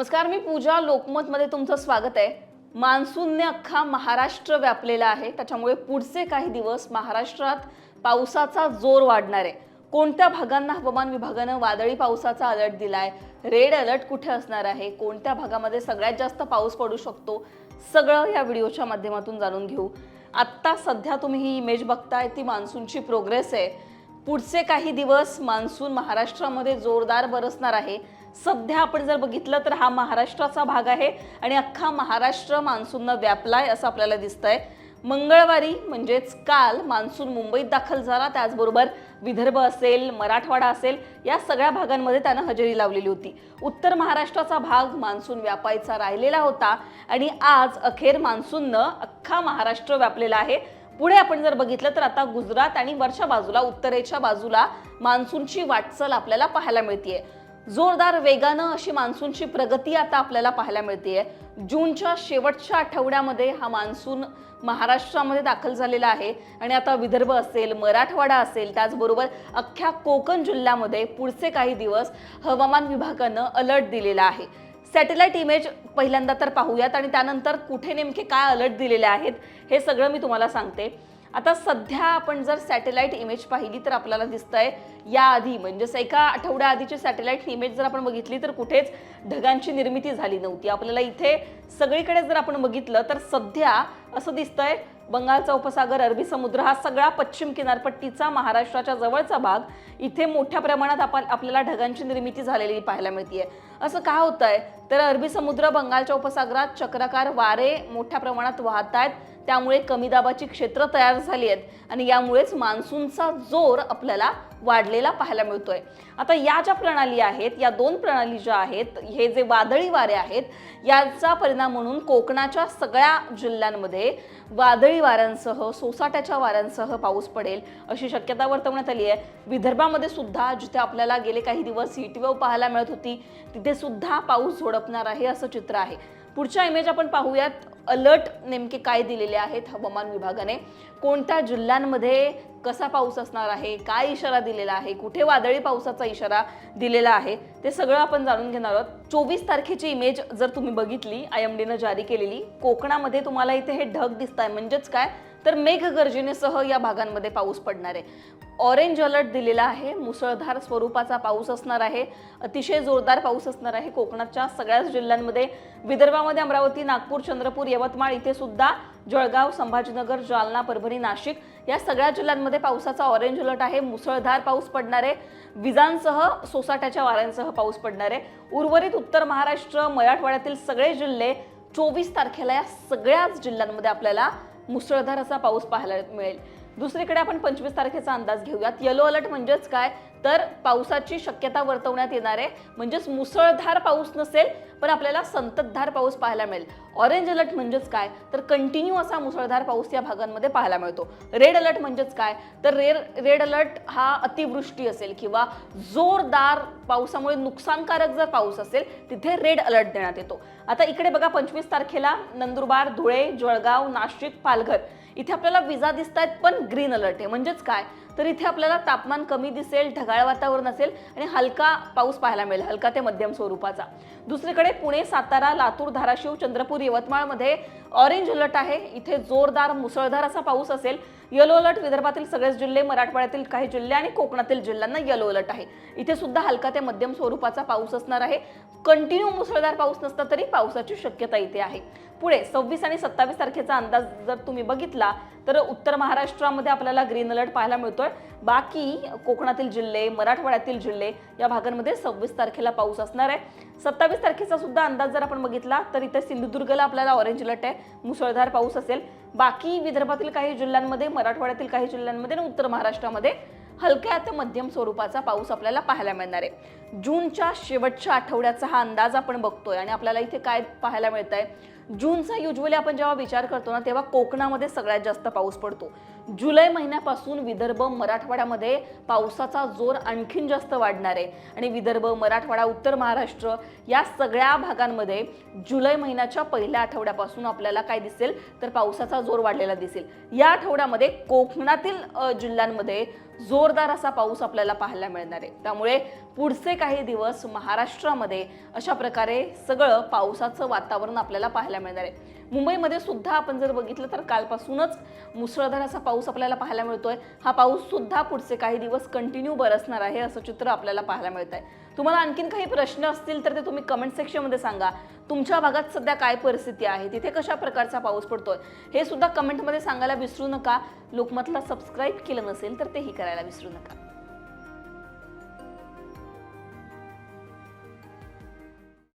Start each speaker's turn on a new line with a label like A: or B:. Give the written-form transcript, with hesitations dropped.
A: नमस्कार, मी पूजा. लोकमतमध्ये तुमचं स्वागत आहे. मान्सूनने अख्खा महाराष्ट्र व्यापलेला आहे. त्याच्यामुळे पुढचे काही दिवस महाराष्ट्रात पावसाचा जोर वाढणार आहे. कोणत्या भागांना हवामान विभागानं वादळी पावसाचा अलर्ट दिलाय, रेड अलर्ट कुठे असणार आहे, कोणत्या भागामध्ये सगळ्यात जास्त पाऊस पडू शकतो, सगळं या व्हिडिओच्या माध्यमातून जाणून घेऊ. आत्ता सध्या तुम्ही ही इमेज बघताय ती मान्सूनची प्रोग्रेस आहे. पुढचे काही दिवस मान्सून महाराष्ट्रामध्ये जोरदार बरसणार आहे. सध्या आपण जर बघितलं तर हा महाराष्ट्राचा भाग आहे आणि अख्खा महाराष्ट्र मान्सूननं व्यापलाय असं आपल्याला दिसतंय. मंगळवारी म्हणजेच काल मान्सून मुंबईत दाखल झाला. त्याचबरोबर विदर्भ असेल, मराठवाडा असेल, या सगळ्या भागांमध्ये त्यानं हजेरी लावलेली होती. उत्तर महाराष्ट्राचा भाग मान्सून व्यापायचा राहिलेला होता आणि आज अखेर मान्सूननं अख्खा महाराष्ट्र व्यापलेला आहे. पुढे आपण जर बघितलं तर आता गुजरात आणि वरच्या बाजूला, उत्तरेच्या बाजूला मान्सूनची वाटचाल आपल्याला पाहायला मिळतेय. जोरदार वेगानं अशी मान्सूनची प्रगती आता आपल्याला पाहायला मिळतेय. जूनच्या शेवटच्या आठवड्यामध्ये हा मान्सून महाराष्ट्रामध्ये दाखल झालेला आहे आणि आता विदर्भ असेल, मराठवाडा असेल, त्याचबरोबर अख्ख्या कोकण जिल्ह्यामध्ये पुढचे काही दिवस हवामान विभागानं अलर्ट दिलेला आहे. सॅटेलाइट इमेज पहिल्यांदा तर पाहूयात आणि त्यानंतर कुठे नेमके काय अलर्ट दिलेले आहेत हे सगळं मी तुम्हाला सांगते. आता सध्या आपण जर सॅटेलाइट इमेज पाहिली तर आपल्याला दिसतंय याआधी म्हणजेच एका आठवड्या आधीची सॅटेलाइट इमेज जर आपण बघितली तर कुठेच ढगांची निर्मिती झाली नव्हती. आपल्याला इथे सगळीकडे जर आपण बघितलं तर सध्या असं दिसतंय बंगालचा उपसागर, अरबी समुद्र, हा सगळा पश्चिम किनारपट्टीचा महाराष्ट्राच्या जवळचा भाग, इथे मोठ्या प्रमाणात आपल्याला ढगांची निर्मिती झालेली पाहायला मिळतेय. असं का होतंय तर अरबी समुद्र, बंगालच्या उपसागरात चक्राकार वारे मोठ्या प्रमाणात वाहत आहेत. त्यामुळे कमी दाबाची क्षेत्र तयार झाली आहेत आणि यामुळेच मान्सूनचा जोर आपल्याला वाढलेला पाहायला मिळतोय. आता या ज्या प्रणाली आहेत, या दोन प्रणाली ज्या आहेत, हे जे वादळी वारे आहेत, याचा परिणाम म्हणून कोकणाच्या सगळ्या जिल्ह्यांमध्ये वादळी वाऱ्यांसह, सोसाट्याच्या वाऱ्यांसह पाऊस पडेल अशी शक्यता वर्तवण्यात आली आहे. विदर्भामध्ये सुद्धा जिथे आपल्याला गेले काही दिवस हीटवेव्ह पाहायला मिळत होती तिथे सुद्धा पाऊस झोडपणार आहे असं चित्र आहे. पुढच्या इमेज आपण पाहूयात. अलर्ट नेमके काय दिलेले आहेत हवामान विभागाने, कोणत्या जिल्ह्यांमध्ये कसा पाऊस असणार आहे, काय इशारा दिलेला आहे, कुठे वादळी पावसाचा इशारा दिलेला आहे, ते सगळं आपण जाणून घेणार आहोत. 24 तारखेची इमेज जर तुम्ही बघितली, IMDनं जारी केलेली, कोकणामध्ये तुम्हाला इथे हे ढग दिसताय म्हणजेच काय तर मेघगर्जनेसह या भागांमध्ये पाऊस पडणार आहे. ऑरेंज अलर्ट दिलेला आहे. मुसळधार स्वरूपाचा पाऊस असणार आहे, अतिशय जोरदार पाऊस असणार आहे कोकणाच्या सगळ्याच जिल्ह्यांमध्ये. विदर्भामध्ये अमरावती, नागपूर, चंद्रपूर, यवतमाळ, इथे सुद्धा जळगाव, संभाजीनगर, जालना, परभणी, नाशिक या सगळ्या जिल्ह्यांमध्ये पावसाचा ऑरेंज अलर्ट आहे. मुसळधार पाऊस पडणार आहे, विजांसह, सोसाट्याच्या वाऱ्यांसह पाऊस पडणार आहे. उर्वरित उत्तर महाराष्ट्र, मराठवाड्यातील सगळे जिल्हे 24 तारखेला या सगळ्याच जिल्ह्यांमध्ये आपल्याला मुसळधार असा पाऊस पाहायला मिळेल. दुसरीकडे आपण 25 तारखेचा अंदाज घेऊयात. येलो अलर्ट म्हणजेच काय तर पावसाची शक्यता वर्तवण्यात येणार आहे, म्हणजेच मुसळधार पाऊस नसेल पण आपल्याला संततधार पाऊस पाहायला मिळेल. ऑरेंज अलर्ट म्हणजेच काय तर कंटिन्यू असा मुसळधार पाऊस या भागांमध्ये पाहायला मिळतो. रेड अलर्ट म्हणजेच काय तर रेड अलर्ट हा अतिवृष्टी असेल किंवा जोरदार पावसामुळे नुकसानकारक जर पाऊस असेल तिथे रेड अलर्ट देण्यात येतो. आता इकडे बघा 25 तारखेला नंदुरबार, धुळे, जळगाव, नाशिक, पालघर इथे आपल्याला विजा दिसत आहेत पण ग्रीन अलर्ट आहे. म्हणजेच काय तर इथे आपल्याला तापमान कमी दिसेल, ढगाळ वातावरण असेल आणि हलका पाऊस पाहायला मिळेल, हलका ते मध्यम स्वरूपाचा. दुसरीकडे पुणे, सातारा, लातूर, धाराशिव, चंद्रपूर, यवतमाळमध्ये ऑरेंज अलर्ट आहे. इथे जोरदार मुसळधार असा पाऊस असेल. येलो अलर्ट विदर्भातील सगळेच जिल्हे, मराठवाड्यातील काही जिल्हे आणि कोकणातील जिल्ह्यांना येलो अलर्ट आहे. इथे सुद्धा हलका ते मध्यम स्वरूपाचा पाऊस असणार आहे. कंटिन्यू मुसळधार पाऊस नसता तरी पावसाची शक्यता इथे आहे. पुढे 26 आणि 27 तारखेचा अंदाज जर तुम्ही बघितला तर उत्तर महाराष्ट्रामध्ये आपल्याला ग्रीन अलर्ट पाहायला मिळतोय. बाकी कोकणातील जिल्हे, मराठवाड्यातील जिल्हे या भागांमध्ये 26 तारखेला पाऊस असणार आहे. 27 तारखेचा सुद्धा अंदाज जर आपण बघितला तर इथे सिंधुदुर्गला आपल्याला ऑरेंज अलर्ट आहे, मुसळधार पाऊस असेल. बाकी विदर्भातील काही जिल्ह्यांमध्ये, मराठवाड्यातील काही जिल्ह्यांमध्ये आणि उत्तर महाराष्ट्रामध्ये हलक्या ते मध्यम स्वरूपाचा पाऊस आपल्याला पाहायला मिळणार आहे. जूनच्या शेवटच्या आठवड्याचा हा अंदाज आपण बघतोय आणि आपल्याला इथे काय पाहायला मिळतंय. जूनचा युजली आपण जेव्हा विचार करतो ना तेव्हा कोकणामध्ये सगळ्यात जास्त पाऊस पडतो. जुलै महिन्यापासून विदर्भ, मराठवाड्यामध्ये पावसाचा जोर आणखीन जास्त वाढणार आहे आणि विदर्भ, मराठवाडा, उत्तर महाराष्ट्र या सगळ्या भागांमध्ये जुलै महिन्याच्या पहिल्या आठवड्यापासून आपल्याला काय दिसेल तर पावसाचा जोर वाढलेला दिसेल. या आठवड्यामध्ये कोकणातील जिल्ह्यांमध्ये जोरदार असा पाऊस आपल्याला पाहायला मिळणार आहे. त्यामुळे पुढचे काही दिवस महाराष्ट्रामध्ये अशा प्रकारे सगळं पावसाचं वातावरण आपल्याला पाहायला मिळणार आहे. मुंबईमध्ये सुद्धा आपण जर बघितलं तर कालपासूनच मुसळधार असा पाऊस आपल्याला पाहायला मिळतोय. हा पाऊस सुद्धा पुढचे काही दिवस कंटिन्यू बरसणार आहे असं चित्र आपल्याला पाहायला मिळत आहे. तुम्हाला आणखीन काही प्रश्न असतील तर ते तुम्ही कमेंट सेक्शनमध्ये सांगा. तुमच्या भागात सध्या काय परिस्थिती आहे, तिथे कशा प्रकारचा पाऊस पडतोय हे सुद्धा कमेंटमध्ये सांगायला विसरू नका. लोकमतला सबस्क्राईब केलं नसेल तर तेही करायला विसरू नका.